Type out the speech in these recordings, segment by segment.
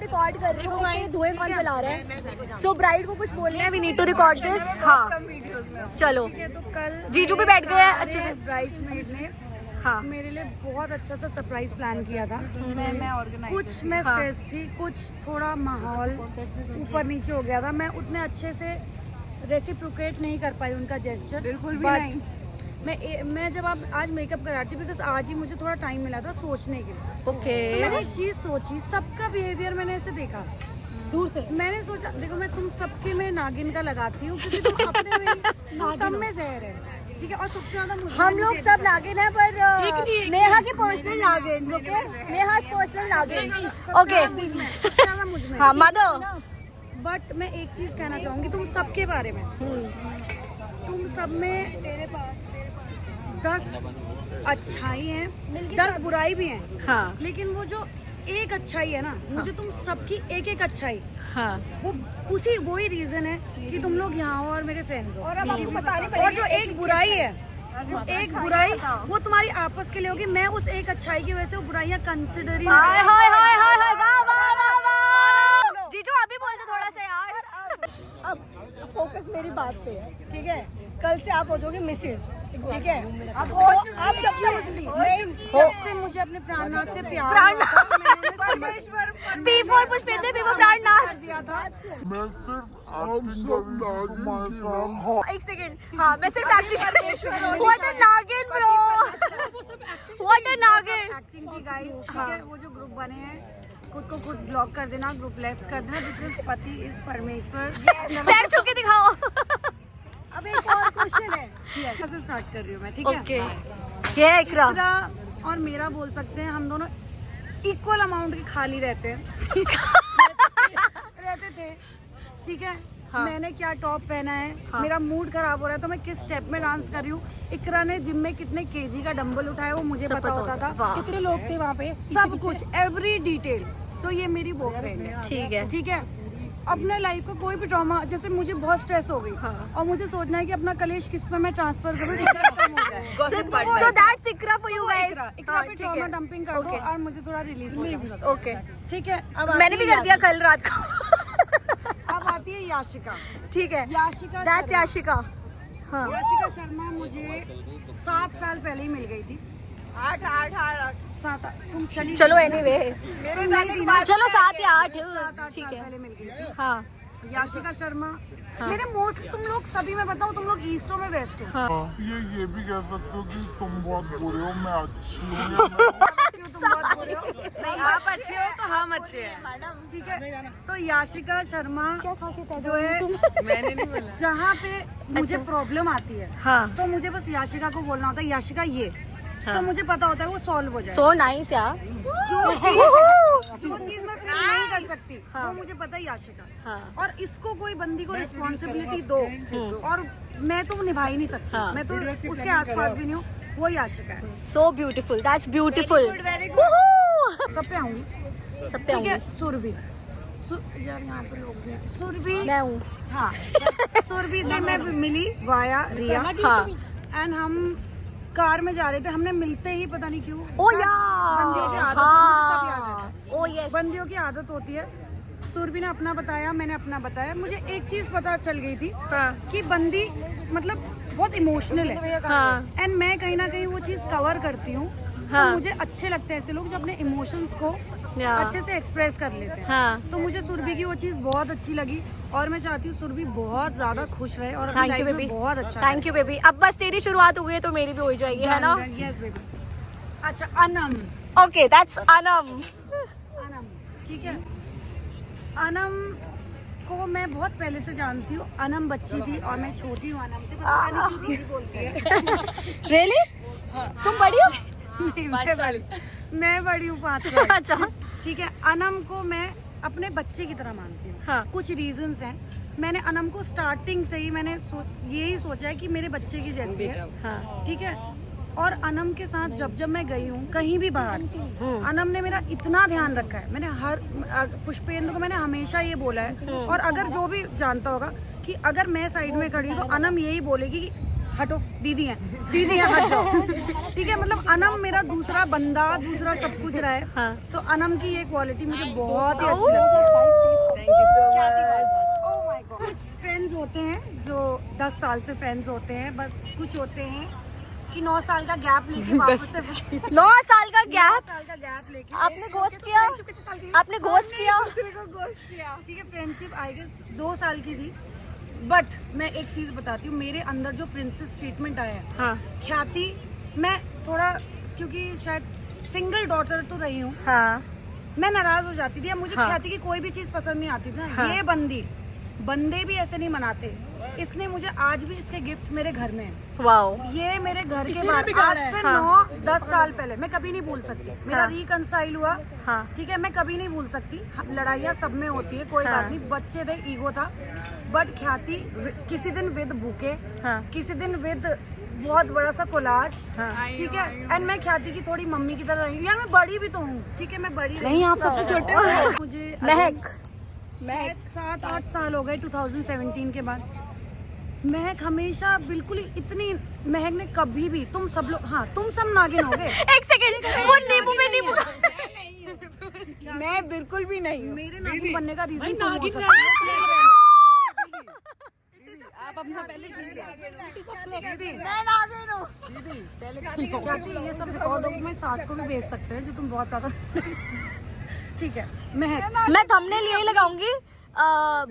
Record कर रही हूँ, धुएं कौन फैला रहा है। सो ब्राइड को कुछ बोलना है, we need to record this. हाँ चलो, तो कल जीजू भी बैठ गए हैं अच्छे से। ब्राइड्समेड ने हाँ मेरे लिए बहुत अच्छा सा सरप्राइज प्लान किया था। मैं ऑर्गेनाइज, कुछ मैं स्ट्रेस थी, कुछ थोड़ा माहौल ऊपर नीचे हो गया था। मैं उतने अच्छे से रेसिप्रोकेट नहीं कर पाई उनका जेस्चर, बिल्कुल भी नहीं। मैं जब आज मेकअप करा रही थी, बिकॉज आज ही मुझे थोड़ा टाइम मिला था सोचने के लिए। ओके तो मैंने एक चीज सोची, सबका बिहेवियर मैंने ऐसे देखा दूर से। मैंने सोचा देखो मैं तुम सबके में नागिन का लगाती हूँ, क्योंकि तुम अपने में सब में जहर है, ठीक है। और सबसे ज्यादा हम लोग सब नागिन है, पर नेहा की पर्सनल नागिन, ओके, नेहा पर्सनल नागिन, ओके। ज्यादा मुझ में। हाँ माधव, बट मैं एक चीज कहना चाहूंगी तुम सबके बारे में। तुम सब में 10 अच्छाई है, 10 बुराई भी है। हाँ लेकिन वो जो एक अच्छाई है ना, मुझे तुम सबकी एक एक अच्छाई, हाँ वो वही रीजन है कि तुम लोग यहाँ हो और मेरे फ्रेंड्स हो। और जो एक बुराई है, एक बुराई वो तुम्हारी आपस के लिए होगी। मैं उस एक अच्छाई की वजह से वो बुराइयां कंसिडर ही जीजू अभी बोल दो थोड़ा सा यार। अब फोकस मेरी बात पे है, ठीक है। कल से आप हो जाओगे मिसेज, ठीक है। अब जब से मुझे अपने प्राणनाथ से प्यार परमेश्वर P4 पुष्पेंद्र P4 प्राणनाथ दिया था। मैं सिर्फ एक सेकंड, हाँ मैं सिर्फ एक्टिंग। What a नागिन bro, what a नागिन। एक्टिंग की गाइस, ठीक है। वो जो ग्रुप बने हैं, खुद को खुद ब्लॉक कर देना, ग्रुप लेफ्ट कर देना, बिकॉज पति इज परमेश्वर। पैर छू के दिखाओ। अब एक और क्वेश्चन है, अच्छा से स्टार्ट कर रही हूँ मैं, ठीक है। ओके, ये इकरा और मेरा बोल सकते हैं, हम दोनों इक्वल अमाउंट की खाली रहते हैं। रहते थे, ठीक है। हाँ। मैंने क्या टॉप पहना है, हाँ। मेरा मूड खराब हो रहा है तो मैं किस स्टेप में डांस कर रही हूँ। इकरा ने जिम में कितने केजी का डंबल उठाया वो मुझे पता होता था। कितने लोग थे वहाँ पे, सब कुछ, एवरी डिटेल। तो ये मेरी वो फ्रेंड है, ठीक है, ठीक है। अपने लाइफ का कोई भी ट्रॉमा, जैसे मुझे बहुत स्ट्रेस हो गई, हाँ। और मुझे सोचना है कि अपना कलेश किस पे मैं ट्रांसफर करूँ। so that's Iqra for you guys। इकरा पे ट्रॉमा डंपिंग कर दो और मुझे थोड़ा रिलीफ हो जाए। ओके, ठीक है। अब मैंने भी कर दिया कल रात को। अब आती है याशिका, ठीक है, याशिका that's शर्मा। याशिका। हाँ याशिका शर्मा मुझे 7 साल पहले ही मिल गई थी। 7 तुम चली चलो एनीवे, मेरे जाने के बाद चलो 7 या 8 7-8 ठीक साल है। पहले मिल गई थी। हाँ याशिका शर्मा हाँ। मेरे मोस्ट, तुम लोग सभी में बताओ, तुम लोग ईस्ट हो में वेस्ट हो। ये भी कह सकते हो कि तुम बहुत बुरे हो, मैं अच्छी हूँ। तुम बहुत बुरे हो। नहीं, आप अच्छे हो तो हम अच्छे हैं मैडम। ठीक है। तो याशिका शर्मा जो है, मैंने नहीं बोला। जहाँ पे मुझे प्रॉब्लम आती है, हाँ, तो मुझे बस याशिका को बोलना होता है याशिका ये, तो मुझे पता होता है वो सॉल्व हो जाए। so nice यार। जो चीज मैं फिर नहीं कर सकती, वो मुझे पता है याशिका। हाँ। और इसको कोई बंदी को रिस्पॉन्सिबिलिटी दो और मैं तो निभा ही नहीं सकती। हाँ। मैं तो उसके आसपास भी नहीं हूँ, वो याशिका है। so beautiful, that's beautiful। Very सब पे आऊंगी, सब पे ठीक है। आऊंगी। सुरभि, यार यहाँ पर लोग भी हैं। सुरभि, मैं हूँ। हाँ। सुरभि से मैं मिली वाया रिया, हाँ। एंड हम कार में जा रहे थे, हमने मिलते ही पता नहीं क्यों, ओ बंदियों की यार, आदत, मुझे सब याद है। ओ यस, बंदियों की आदत होती है। सुरभि ने अपना बताया, मैंने अपना बताया। मुझे एक चीज पता चल गई थी कि बंदी मतलब बहुत इमोशनल है, हाँ एंड मैं कहीं ना कहीं वो चीज कवर करती हूँ। हाँ। तो मुझे अच्छे लगते हैं ऐसे लोग जो अपने इमोशंस को या। अच्छे से एक्सप्रेस कर लेते हैं। हाँ, तो मुझे सुरभि की वो चीज बहुत अच्छी लगी, और मैं चाहती हूँ सुरभि बहुत ज्यादा खुश रहे और अपनी थैंक यू लाइफ बेबी, में बहुत अच्छा। Thank you baby. अब बस तेरी शुरुआत हो गई है तो मेरी भी हो जाएगी, है ना। Yes baby. अच्छा, अनम, ओके, दैट्स अनम। अनम, ठीक है। अनम को मैं बहुत पहले से जानती हूँ। अनम बच्ची थी और मैं छोटी हूँ अनम से, पता नहीं क्यों दीदी बोलती है। रियली? तुम बड़ी हो? नहीं, मैं बड़ी हूँ 5 साल। अच्छा, ठीक है। अनम को मैं अपने बच्चे की तरह मानती हूँ। हाँ। कुछ रीजंस हैं। मैंने अनम को स्टार्टिंग से ही मैंने यही सोचा है कि मेरे बच्चे की जैसी है, हाँ, ठीक है। और अनम के साथ जब जब मैं गई हूँ कहीं भी बाहर, अनम ने मेरा इतना ध्यान रखा है। मैंने पुष्पेंद्र को मैंने हमेशा ये बोला है, और अगर जो भी जानता होगा कि अगर मैं साइड में खड़ी हूँ तो अनम यही बोलेगी कि हटो, दीदी हैं, हट जाओ। ठीक है, मतलब अनम मेरा दूसरा बंदा, दूसरा सब कुछ रहा है। हाँ। तो अनम की ये क्वालिटी मुझे बहुत ही अच्छी लगती है। कुछ फ्रेंड्स होते हैं जो 10 साल से फ्रेंड्स होते हैं, बस कुछ होते हैं कि 9 साल का गैप लेके वापस से 9 साल का गैप, लेके आपने घोस्ट किया, आपने घोस्ट किया। ठीक है, फ्रेंडशिप आई गेस 2 साल की थी। बट मैं एक चीज बताती हूँ, मेरे अंदर जो प्रिंसेस ट्रीटमेंट आया है, हाँ ख्याति, मैं थोड़ा क्योंकि शायद सिंगल डॉटर तो रही हूँ, हाँ मैं नाराज हो जाती थी। अब मुझे हाँ। ख्याति की कोई भी चीज पसंद नहीं आती थी ना। हाँ। ये बंदे भी ऐसे नहीं मनाते। इसने मुझे आज भी इसके गिफ्ट्स मेरे घर में हैं। वाओ, ये मेरे घर के बाद आज से 9-10 साल पहले, मैं कभी नहीं भूल सकती। मेरा हाँ। रिकंसाइल हुआ, हाँ ठीक है, मैं कभी नहीं भूल सकती। लड़ाइयाँ सब में होती है, कोई हाँ। बात नहीं, बच्चे थे, ईगो था। बट ख्याति किसी दिन विद बुके, हाँ किसी दिन विद बहुत बड़ा सा कोलाज, हाँ। ठीक है। एंड मैं ख्याति की थोड़ी मम्मी की तरह रही हूँ। यार मैं बड़ी भी तो हूँ, ठीक है, मैं बड़ी नहीं, आप सबसे छोटे हो। मुझे महक, 7-8 साल हो गए 2017 के बाद। महक हमेशा बिल्कुल ही इतनी, महक ने कभी भी, तुम सब लोग, हाँ तुम सब नागिन हो गए। एक सेकंड, वो नींबू में नींबू। मैं बिल्कुल भी नहीं हूँ। मेरे नागिन बनने का रीजन तुम हो सकते हो। आप अपना पहले ख्याति, ये सब रिकॉर्ड हो, मैं सास को भी भेज सकते हैं जो तुम बहुत ज्यादा ठीक है। महक, मैं थंबनेल यही लगाऊंगी,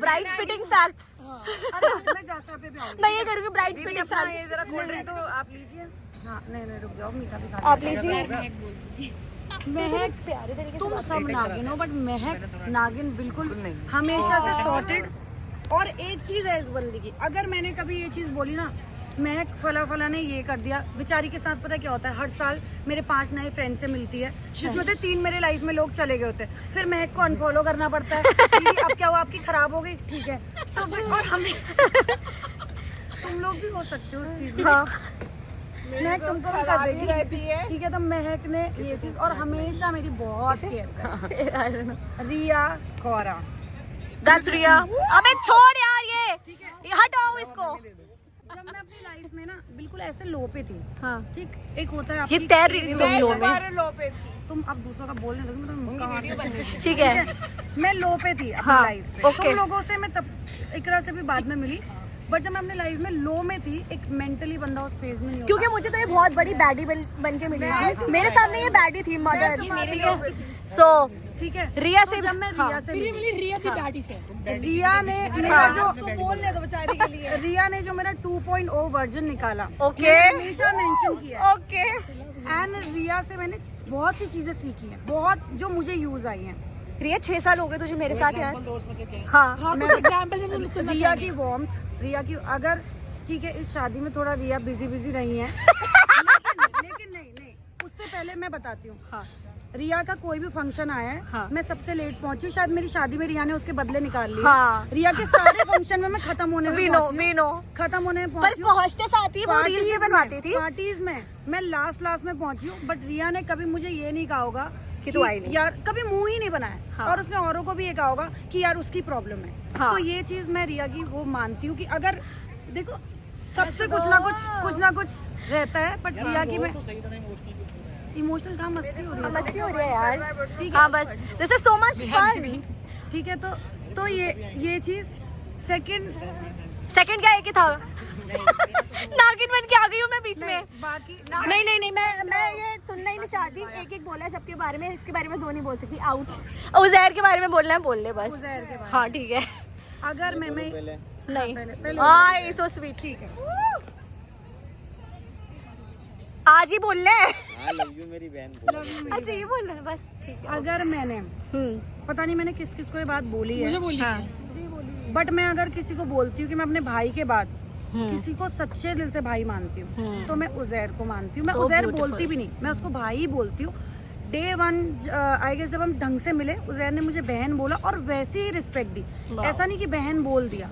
ब्राइड्स फिटिंग फैक्ट्स। अरे मैं जासरा पे भी आऊंगी। मैं ये करूंगी, ब्राइड्स फिटिंग फैक्ट्स। जरा कोल्ड ड्रिंक तो आप लीजिए। हाँ नहीं रुक जाओ, मीठा भी खा आप लीजिए। महक, प्यारे तरीके से तुम सब नागिन हो, बट महक नागिन बिल्कुल हमेशा से सॉर्टेड। और एक चीज है इस बंदी की, अगर मैंने कभी ये चीज बोली ना, महक फला ने ये कर दिया, बेचारी के साथ पता क्या होता है, हर साल मेरे 5 नए फ्रेंड से मिलती है, जिसमें से 3 मेरे लाइफ में लोग चले गए होते हैं। फिर महक को अनफॉलो करना पड़ता है। दीदी, अब क्या हुआ, आपकी खराब हो गई, ठीक है। तो और हम तुम लोग भी हो सकते हो उस चीज में। हाँ। महक तुमको भी कर देगी, ठीक है। तो महक ने ये चीज, और हमेशा मेरी बहुत केयर, रिया कौरा, That's रिया। अबे छोड़ यार, ये हटाओ इसको। जब मैं अपनी लाइफ में ना बिल्कुल ऐसे लो पे थी, हाँ, ठीक, एक होता है ये आपकी, तैर रही थी तुम लो में। लो पे तुम अब दूसरों का बोलने लगे, मैं तो मुक्का मार, ठीक है। मैं लो पे थी अपनी हाँ, लाइफ। ओके। तुम लोगों से मैं तब इकरा से भी बाद में मिली, बट जब मैं अपनी लाइफ में लो में थी, एक मेंटली बंदा उस फेज में नहीं होता। क्योंकि मुझे तो ये बहुत बड़ी बैडी बन के मिली थी। मेरे सामने ये बैडी थी, मदर, ठीक है। सो ठीक है, रिया तो से, जब मैं रिया से मिली, रिया थी बैडी से। रिया ने मेरा जो बोलने दो बेचारी के लिए, रिया ने जो मेरा 2.0 वर्जन निकाला, ओके। मैंने हमेशा मेंशन किया। ओके। एंड रिया से मैंने बहुत सी चीजें सीखी हैं, बहुत जो मुझे यूज आई हैं। रिया 6 साल हो गए तुझे मेरे साथ यार। हाँ, रिया की वार्मथ, रिया की, अगर ठीक है इस शादी में थोड़ा रिया बिजी रही है, लेकिन नहीं, उससे पहले मैं बताती हूँ। हाँ। रिया का कोई भी फंक्शन आया है, हाँ। मैं सबसे लेट पहुंची हूँ। शायद मेरी शादी में रिया ने उसके बदले निकाल लिए। हाँ। रिया के सारे फंक्शन में मैं खत्म होने में वी नो, पहुंची हूँ। We know. खत्म होने में पर पहुंची हूँ। पहुंचते साथ ही वो रील्स ये बनवाती थी। पार्टीज में मैं लास्ट में पहुंची हूँ, बट रिया ने कभी मुझे ये नहीं कहा होगा कि तू आई नहीं। यार, कभी मुंह ही नहीं बनाया। हाँ। और उसने औरों को भी ये कहा होगा कि यार उसकी प्रॉब्लम है। हाँ। तो ये चीज मैं रिया की वो मानती हूँ कि अगर देखो सबसे कुछ ना कुछ रहता है, बट रिया की मैं इमोशनल काम मस्ती हो रही है। मस्ती हो रही है यार। ठीक हाँ बस, this is so much fun. ठीक है, तो ये चीज सेकंड क्या एक ही था। नागिन बन के आ गई हूँ मैं बीच में। बाकी नहीं, मैं ये सुनना ही नहीं चाहती। एक बोला है सबके बारे में, इसके बारे में 2 नहीं बोल सकती। आउट। उज़ैर के बारे में बोलना है, बोल ले बस। उज़ैर के बारे हाँ ठीक है। अगर मैं नहीं, पहले हाय सो स्वीट। ठीक है, आज ही बोलना है। I love you मेरी बहन। अच्छा ये बोलना है बस, ठीक है। अगर मैंने पता नहीं मैंने किस को ये बात बोली है, हाँ। बट मैं अगर किसी को बोलती हूँ कि मैं अपने भाई के बाद किसी को सच्चे दिल से भाई मानती हूँ, तो मैं उज़ैर को मानती हूँ। मैं So उज़ैर beautiful. बोलती भी नहीं, मैं उसको भाई ही बोलती हूँ। Day 1 आई गेस जब हम ढंग से मिले, उज़ैर ने मुझे बहन बोला और वैसे ही रिस्पेक्ट दी। ऐसा नहीं कि बहन बोल दिया।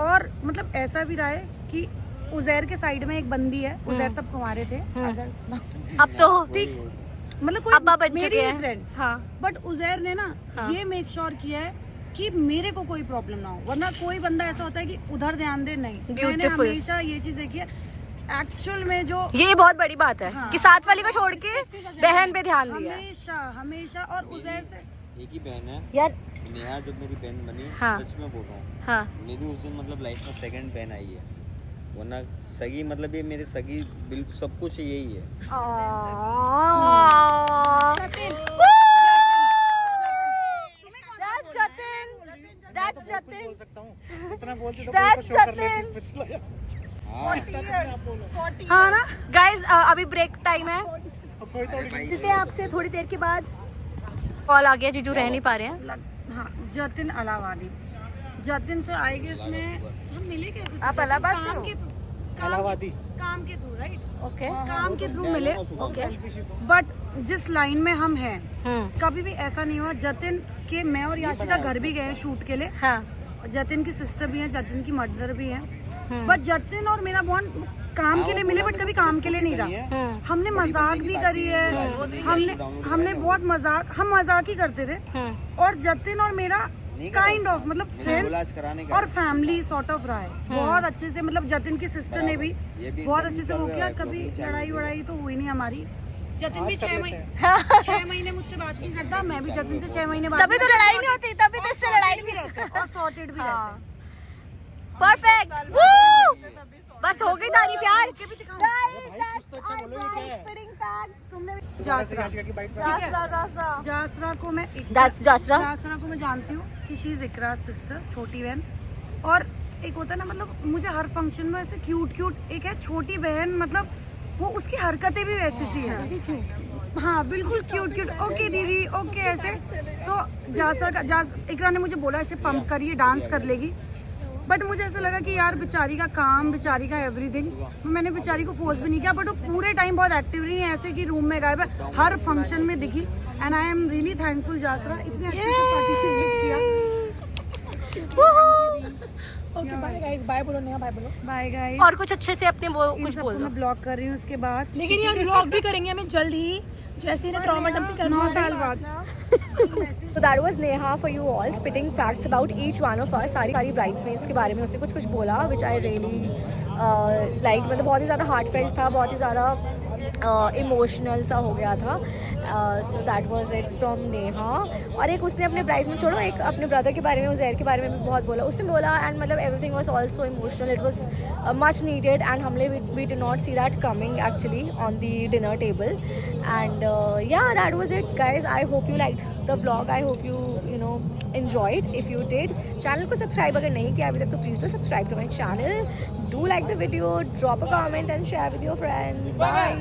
और मतलब ऐसा भी रहा है कि उज़ैर के साइड में एक बंदी है, उज़ैर तब कुंवारे थे, अगर अब तो ठीक, मतलब अब्बा कोई बन मेरी चुके हैं। फ्रेंड, हाँ। बट उज़ैर ने ना ये मेक श्योर किया है कि मेरे को कोई प्रॉब्लम ना हो। वरना कोई बंदा ऐसा होता है कि उधर ध्यान दे, नहीं। मैंने Beautiful. हमेशा ये चीज देखी है, एक्चुअल में जो ये बहुत बड़ी बात है हाँ। कि साथ वाली को छोड़ के बहन पे ध्यान दिया। हमेशा हमेशा और उजैर से एक ही बहन है यार नेहा, जब मेरी बहन बनी, हाँ। सच में बोल रहा हूँ, हाँ मेरी उस दिन मतलब लाइफ में सेकंड बहन आई है, वरना सगी मतलब ये मेरे सगी बिल्कुल सब कुछ यही है। That's Jatin. That's Jatin. हाँ ना Guys, अभी ब्रेक टाइम है, मिलते हैं आपसे थोड़ी देर के बाद। कॉल आ गया, जीजू रह नहीं पा रहे हैं। हाँ जतिन अलाहाबादी, जतिन से आएगी उसमें हम मिले कैसे? आप इलाहाबाद से काम हो? के काम के थ्रू राइट, ओके काम के थ्रू मिले। ओके बट जिस लाइन में हम हैं कभी भी ऐसा नहीं हुआ। जतिन के मैं और याशिका घर भी गए हैं शूट के लिए, हाँ जतिन की सिस्टर भी है, जतिन की मदर भी है, बट जतिन और मेरा बॉन्ड काम के लिए मिले बट कभी काम के लिए नहीं रहा। हमने मजाक भी करी है, हमने बहुत मजाक ही करते थे। और जतिन और मेरा काइंड ऑफ मतलब फ्रेंड्स और फैमिली सॉर्ट ऑफ रहा है बहुत अच्छे से। मतलब जतिन की सिस्टर ने भी बहुत अच्छे से वो किया, कभी लड़ाई वड़ाई तो हुई नहीं हमारी। जतिन भी 6 महीने मुझसे बात नहीं करता, मैं भी जतिन से 6 महीने बात तभी तो लड़ाई नहीं होती, तभी तो इससे लड़ाई नहीं रहते और सॉर्टेड भी रहते। परफेक्ट। बस हो गई तारीफ यार। जासरा को मैं जासरा को मैं जानती हूँ कि शी इज इकराज सिस्टर, छोटी बहन। और एक होता है ना, मतलब मुझे हर फंक्शन में ऐसे क्यूट एक है छोटी बहन, मतलब वो उसकी हरकतें भी वैसे सी है। हाँ बिल्कुल क्यूट ओके दीदी ओके ऐसे। तो इकरा ने मुझे बोला ऐसे पंप करिए, डांस कर लेगी। बट मुझे ऐसा लगा कि यार बेचारी का काम, बेचारी का एवरीथिंग, मैंने बेचारी को फोर्स भी नहीं किया। बट वो पूरे टाइम बहुत एक्टिव रही है, ऐसे कि रूम में गायब है, हर फंक्शन में दिखी। And I am really thankful Jasra, इतने अच्छे से पार्टिसिपेट किया। ओके बाय गाइस, बाय बोलो नेहा, बाय बोलो। Bye guys. और कुछ अच्छे से अपने कुछ बोल दो। मैं ब्लॉग कर रही हूँ उसके बाद, लेकिन यार ब्लॉग भी करेंगे हमें जल्द ही, जैसे ही ट्रॉमा डंपिंग करना 9 साल बाद। So that was Neha for you all, spitting facts about each one of us. सारी bridesmaids के बारे में उसने कुछ बोला, which I really like। मतलब बहुत ही ज़्यादा heartfelt था, बहुत ही ज़्यादा इमोशनल सा हो गया था। So that was it from Neha। और एक उसने अपने bridesmaid छोड़ो, एक अपने ब्रदर के बारे में, उज़ैर के बारे में भी बहुत बोला उसने बोला। एंड मतलब everything was also emotional, it was much needed and हमने we did not see that coming actually on the dinner table। And yeah, that was it guys। I hope you liked the vlog, I hope you know enjoyed। if you did, channel को subscribe अगर नहीं किया अभी तक तो please do subscribe to my channel, do like the video, drop a comment and share with your friends। Bye।